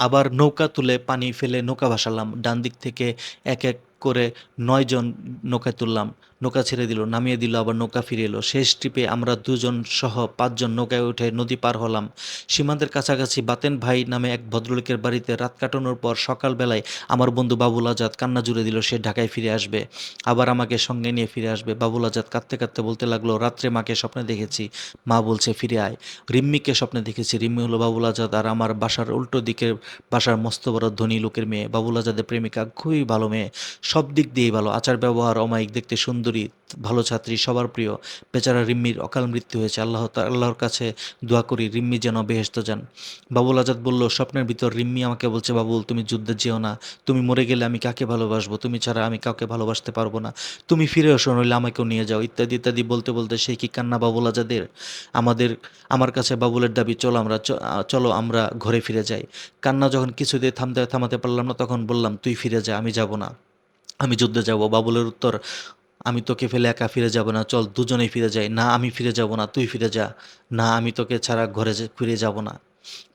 আবার নৌকা তুলে পানি ফেলে নৌকা ভাসালাম। ডান দিক থেকে এক এক করে ৯ জন নৌকায় তুললাম। নৌকা ছেড়ে দিল, নামিয়ে দিল, আবার নৌকা ফিরে এলো। শেষ ট্রিপে আমরা দুজন সহ ৫ জন নৌকায় উঠে নদী পার হলাম। সীমান্তের কাছাকাছি বাতেন ভাই নামে এক ভদ্রলোকের বাড়িতে রাত কাটানোর পর সকালবেলায় আমার বন্ধু বাবুল আজাদ কান্না জুড়ে দিল, সে ঢাকায় ফিরে আসবে, আবার আমাকে সঙ্গে নিয়ে ফিরে আসবে। বাবুল আজাদ কাঁদতে কাঁদতে বলতে লাগলো, রাত্রে মাকে স্বপ্নে দেখেছি, মা বলছে ফিরে আয়। রিম্মিকে স্বপ্নে দেখেছি। রিম্মি হলো বাবুল আজাদ আর আমার বাসার উল্টো দিকের বাসার মস্ত বড় ধনী লোকের মেয়ে। বাবুল আজাদের প্রেমিকা, খুবই ভালো মেয়ে, সব দিক দিয়েই ভালো, আচার ব্যবহার অমায়িক, দেখতে সুন্দরী, ভালো ছাত্রী, সবার প্রিয়। বেচারা রিম্মির অকাল মৃত্যু হয়েছে। আল্লাহর কাছে দোয়া করি রিম্মি যেন বেহেশত যান। বাবুল আজাদ বলল, স্বপ্নের ভিতর রিম্মি আমাকে বলছে, বাবুল তুমি যুদ্ধে যেও না, তুমি মরে গেলে আমি কাকে ভালোবাসবো, তুমি ছাড়া আমি কাউকে ভালোবাসতে পারবো না, তুমি ফিরে এসো, নইলে আমাকেও নিয়ে যাও, ইত্যাদি ইত্যাদি বলতে বলতে সেই কি কান্না বাবুল আজাদের। আমার কাছে বাবুলের দাবি, চলো আমরা ঘরে ফিরে যাই। কান্না যখন কিছুতে থামাতে পারলাম না, তখন বললাম, তুই ফিরে যা, আমি যাব না, আমি যুদ্ধে যাব। বাবুলের উত্তর, আমি তোকে ফেলে একা ফিরে যাব না, চল দুজনেই ফিরে যাই। না, আমি ফিরে যাব না, তুই ফিরে যা। না, আমি তোকে ছাড়া ফিরে যাব না।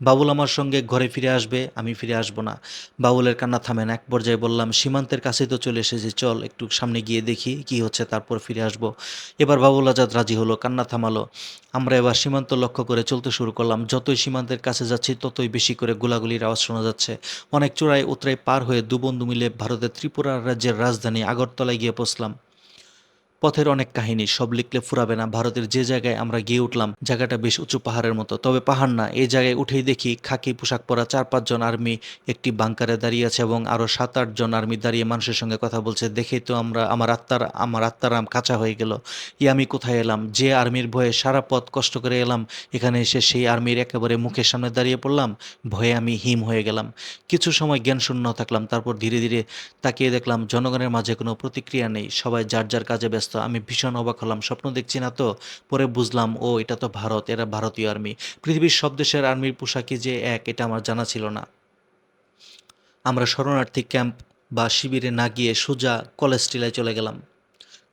বাবুল আমার সঙ্গে ঘরে ফিরে আসবে, আমি ফিরে আসব না। বাবুলের কান্না থামে না। এক পর্যায়ে বললাম, সীমান্তের কাছেই তো চলে এসেছি, চল একটু সামনে গিয়ে দেখি কি হচ্ছে, তারপর ফিরে আসব। এবার বাবুল আজাদ রাজি হলো, কান্না থামালো। আমরা এবার সীমান্ত লক্ষ্য করে চলতে শুরু করলাম। যতই সীমান্তের কাছে যাচ্ছি ততই বেশি করে গোলাগুলির আওয়াজ শোনা যাচ্ছে। অনেক চূড়ায় উতরাই পার হয়ে দু বন্ধু মিলে ভারতের ত্রিপুরা রাজ্যের রাজধানী আগরতলায় গিয়ে পৌঁছলাম। পথের অনেক কাহিনী, সব লিখলে ফুরাবে না। ভারতের যে জায়গায় আমরা গিয়ে উঠলাম, জায়গাটা বেশ উঁচু পাহাড়ের মতো, তবে পাহাড় না। এই জায়গায় উঠেই দেখি খাকি পোশাক পরা 4-5 জন আর্মি একটি বাংকারে দাঁড়িয়ে আছে এবং আরো 7-8 জন আর্মি দাঁড়িয়ে মানুষের সঙ্গে কথা বলছে। দেখেই তো আমার আত্মার কাঁচা হয়ে গেল। আমি কোথায় এলাম? যে আর্মির ভয়ে সারা পথ কষ্ট করে এলাম, এখানে এসে সেই আর্মির একেবারে মুখের সামনে দাঁড়িয়ে পড়লাম। ভয়ে আমি হিম হয়ে গেলাম। কিছু সময় জ্ঞানশূন্য থাকলাম, তারপর ধীরে ধীরে তাকিয়ে দেখলাম জনগণের মাঝে কোনো প্রতিক্রিয়া নেই, সবাই যার যার কাজে ব্যস্ত। আমি ভীষণ অবাক হলাম, স্বপ্ন দেখছি না তো? পরে বুঝলাম, ও এটা তো ভারত, এরা ভারতীয় আর্মি। পৃথিবীর সব দেশের আর্মির পোশাকই যে এক, এটা আমার জানা ছিল না। আমরা শরণার্থী ক্যাম্প বা শিবিরে না গিয়ে সোজা কলেজ টিলায় চলে গেলাম।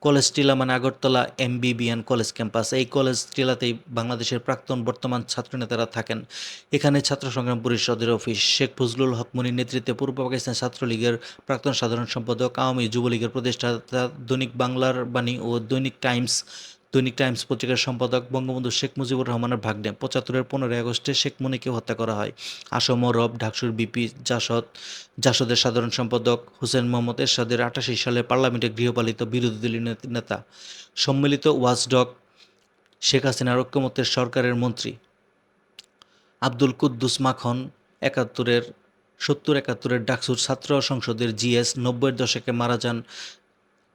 কলেজ টিলা মানে আগরতলা এমবিবিএন কলেজ ক্যাম্পাস। এই কলেজ টিলাতেই বাংলাদেশের প্রাক্তন বর্তমান ছাত্রনেতারা থাকেন। এখানে ছাত্র সংগ্রাম পরিষদের অফিস। শেখ ফজলুল হক মনির নেতৃত্বে পূর্ব পাকিস্তান ছাত্রলীগের প্রাক্তন সাধারণ সম্পাদক, আওয়ামী যুবলীগের প্রতিষ্ঠাতা, দৈনিক বাংলার বাণী ও দৈনিক টাইমস পত্রিকার সম্পাদক বঙ্গবন্ধু শেখ মুজিবুর রহমানের ভাগ্নে। 75-এর 15ই আগস্টে শেখ মনিকে হত্যা করা হয়। আসম রব, ঢাকসুর বিপি জাসদের সাধারণ সম্পাদক, হুসেন মোহাম্মদ এরশাদের 88 সালে পার্লামেন্টে গৃহপালিত বিরোধী দলীয় নেতা, সম্মিলিত ওয়াচডগ, শেখ হাসিনার ঐক্যমত্যের সরকারের মন্ত্রী আব্দুল কুদ্দুস মাখন, 70-71-এর ডাকসুর ছাত্র সংসদের জিএস, 90-এর দশকে মারা যান।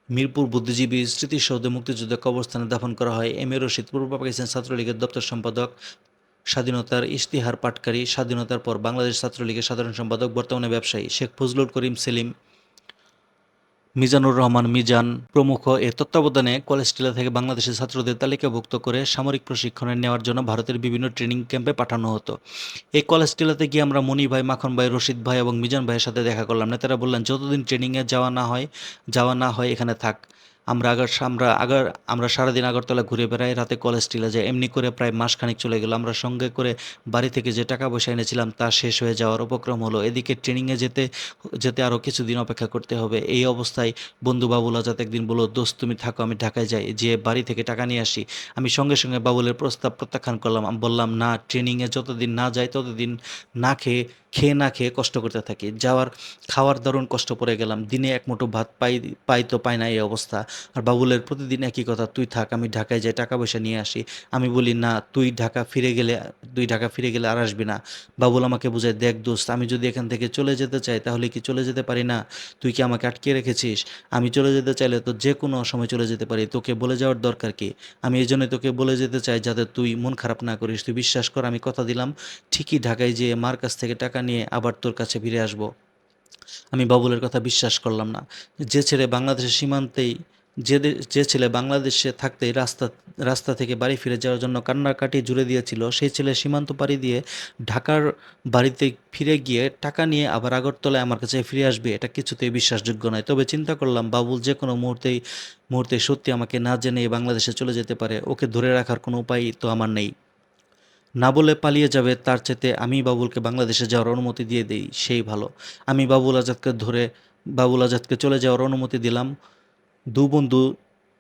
মিরপুর বুদ্ধিজীবী স্মৃতিসৌধে মুক্তিযুদ্ধের কবরস্থানে দাফন করা হয়। এম এ রশিদ, পূর্ব পাকিস্তান ছাত্রলীগের দপ্তর সম্পাদক, স্বাধীনতার ইশতেহার পাটকারী, স্বাধীনতার পর বাংলাদেশ ছাত্রলীগের সাধারণ সম্পাদক, বর্তমানে ব্যবসায়ী। শেখ ফজলুল করিম সেলিম, মিজানুর রহমান মিজান প্রমুখ এর তত্ত্বাবধানে কলেজ টিলা থেকে বাংলাদেশের ছাত্রদের তালিকাভুক্ত করে সামরিক প্রশিক্ষণে নেওয়ার জন্য ভারতের বিভিন্ন ট্রেনিং ক্যাম্পে পাঠানো হতো। এই কলেজ টিলাতে গিয়ে আমরা মনি ভাই, মাখন ভাই, রশিদ ভাই এবং মিজান ভাইয়ের সাথে দেখা করলাম। নেতারা বললেন, যতদিন ট্রেনিংয়ে যাওয়া না হয় এখানে থাক। আমরা সারাদিন আগরতলা ঘুরে বেড়াই, রাতে কলেজ টিলা যাই। এমনি করে প্রায় মাসখানেক চলে গেল। আমরা সঙ্গে করে বাড়ি থেকে যে টাকা পয়সা এনেছিলাম তা শেষ হয়ে যাওয়ার উপক্রম হলো। এদিকে ট্রেনিংয়ে যেতে যেতে আরও কিছুদিন অপেক্ষা করতে হবে। এই অবস্থায় বন্ধু বাবুল আজাদ একদিন বলল, দোস্ত তুমি থাকো, আমি ঢাকায় যাই, যে বাড়ি থেকে টাকা নিয়ে আসি। আমি সঙ্গে সঙ্গে বাবুলের প্রস্তাব প্রত্যাখ্যান করলাম। আমি বললাম, না, ট্রেনিংয়ে যতদিন না যাই ততদিন না খেয়ে কষ্ট করতে থাকি। খাওয়ার দারুণ কষ্ট পড়ে গেলাম। দিনে এক মুঠো ভাত পাই না, এই অবস্থা। আর বাবুলের প্রতিদিন একই কথা, তুই থাক, আমি ঢাকায় যাই, টাকা পয়সা নিয়ে আসি। আমি বলি, না, তুই ঢাকা ফিরে গেলে আর আসবি না। বাবুল আমাকে বোঝায়, দেখ দোস্ত, আমি যদি এখান থেকে চলে যেতে চাই তাহলে কি চলে যেতে পারি না? তুই কি আমাকে আটকে রেখেছিস? আমি চলে যেতে চাইলে তো যে কোনো সময় চলে যেতে পারি, তোকে বলে যাওয়ার দরকার কি? আমি এই জন্যই তোকে বলে যেতে চাই যাতে তুই মন খারাপ না করিস। তুই বিশ্বাস কর, আমি কথা দিলাম ঠিকই ঢাকায় যেয়ে মার কাছ থেকে টাকা নিয়ে আবার তোর কাছে ফিরে আসবো। আমি বাবুলের কথা বিশ্বাস করলাম না। যে ছেলে বাংলাদেশের সীমান্তেই যে ছেলে বাংলাদেশে থাকতেই রাস্তা থেকে বাড়ি ফিরে যাওয়ার জন্য কান্নাকাটি জুড়ে দিয়েছিল, সেই ছেলে সীমান্ত পাড়ি দিয়ে ঢাকার বাড়িতে ফিরে গিয়ে টাকা নিয়ে আবার আগরতলায় আমার কাছে ফিরে আসবে, এটা কিছুতেই বিশ্বাসযোগ্য নয়। তবে চিন্তা করলাম, বাবুল যে কোনো মুহূর্তে সত্যি আমাকে না জেনে বাংলাদেশে চলে যেতে পারে। ওকে ধরে রাখার কোনো উপায় তো আমার নেই। না বলে পালিয়ে যাবে, তার চাইতে আমি বাবুলকে বাংলাদেশে যাওয়ার অনুমতি দিয়ে দিই, সেই ভালো। আমি বাবুল আজাদকে চলে যাওয়ার অনুমতি দিলাম। দু বন্ধু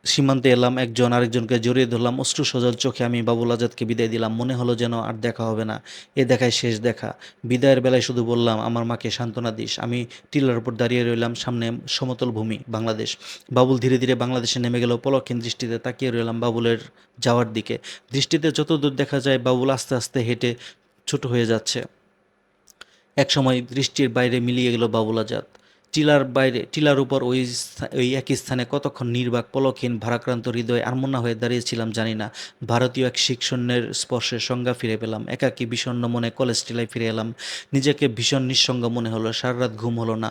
সীমান্তে এলাম, একজন আরেকজনকে জড়িয়ে ধরলাম। অশ্রু সজল চোখে আমি বাবুল আজাদকে বিদায় দিলাম। মনে হলো যেন আর দেখা হবে না, এ দেখাই শেষ দেখা। বিদায়ের বেলায় শুধু বললাম, আমার মাকে সান্ত্বনা দিস। আমি টিলার উপর দাঁড়িয়ে রইলাম, সামনে সমতল ভূমি, বাংলাদেশ। বাবুল ধীরে ধীরে বাংলাদেশে নেমে গেল। পলকহীন দৃষ্টিতে তাকিয়ে রইলাম বাবুলের যাওয়ার দিকে। দৃষ্টিতে যতদূর দেখা যায় বাবুল আস্তে আস্তে হেঁটে ছোট হয়ে যাচ্ছে। একসময় দৃষ্টির বাইরে মিলিয়ে গেল বাবুল আজাদ। টিলার উপর ওই একই স্থানে কতক্ষণ নির্বাক, পলকহীন, ভারাক্রান্ত হৃদয়ে আরমোনা হয়ে দাঁড়িয়েছিলাম জানি না। ভারতীয় এক শিখ সৈন্যের স্পর্শের সংজ্ঞা ফিরে পেলাম। একাকী বিষণ্ণ মনে কলেজ টিলায় ফিরে এলাম। নিজেকে ভীষণ নিঃসঙ্গ মনে হলো। সারা রাত ঘুম হলো না।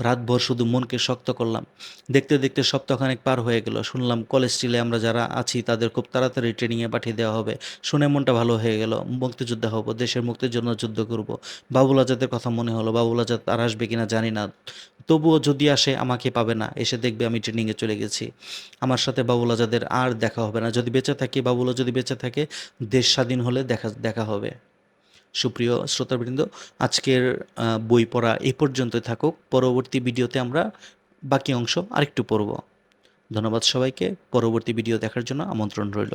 রাতভর শুধু মনকে শক্ত করলাম। দেখতে দেখতে সপ্তাহখানেক পার হয়ে গেল। শুনলাম কলেজ টিলায় আমরা যারা আছি তাদের খুব তাড়াতাড়ি ট্রেনিংয়ে পাঠিয়ে দেওয়া হবে। শুনে মনটা ভালো হয়ে গেল। মুক্তিযোদ্ধা হব, দেশের মুক্তির জন্য যুদ্ধ করব। বাবুল আজাদের কথা মনে হলো। বাবুল আজাদ আর আসবে কিনা জানি না, তবুও যদি আসে আমাকে পাবে না, এসে দেখবে আমি ট্রেনিংয়ে চলে গেছি। আমার সাথে বাবুল আজাদের আর দেখা হবে না। যদি বেঁচে থাকি, বাবুলও যদি বেঁচে থাকে, দেশ স্বাধীন হলে দেখা হবে। সুপ্রিয় শ্রোতাবৃন্দ, আজকের বই পড়া এই পর্যন্তই থাকুক। পরবর্তী ভিডিওতে আমরা বাকি অংশ আরেকটু পড়ব। ধন্যবাদ সবাইকে। পরবর্তী ভিডিও দেখার জন্য আমন্ত্রণ রইল।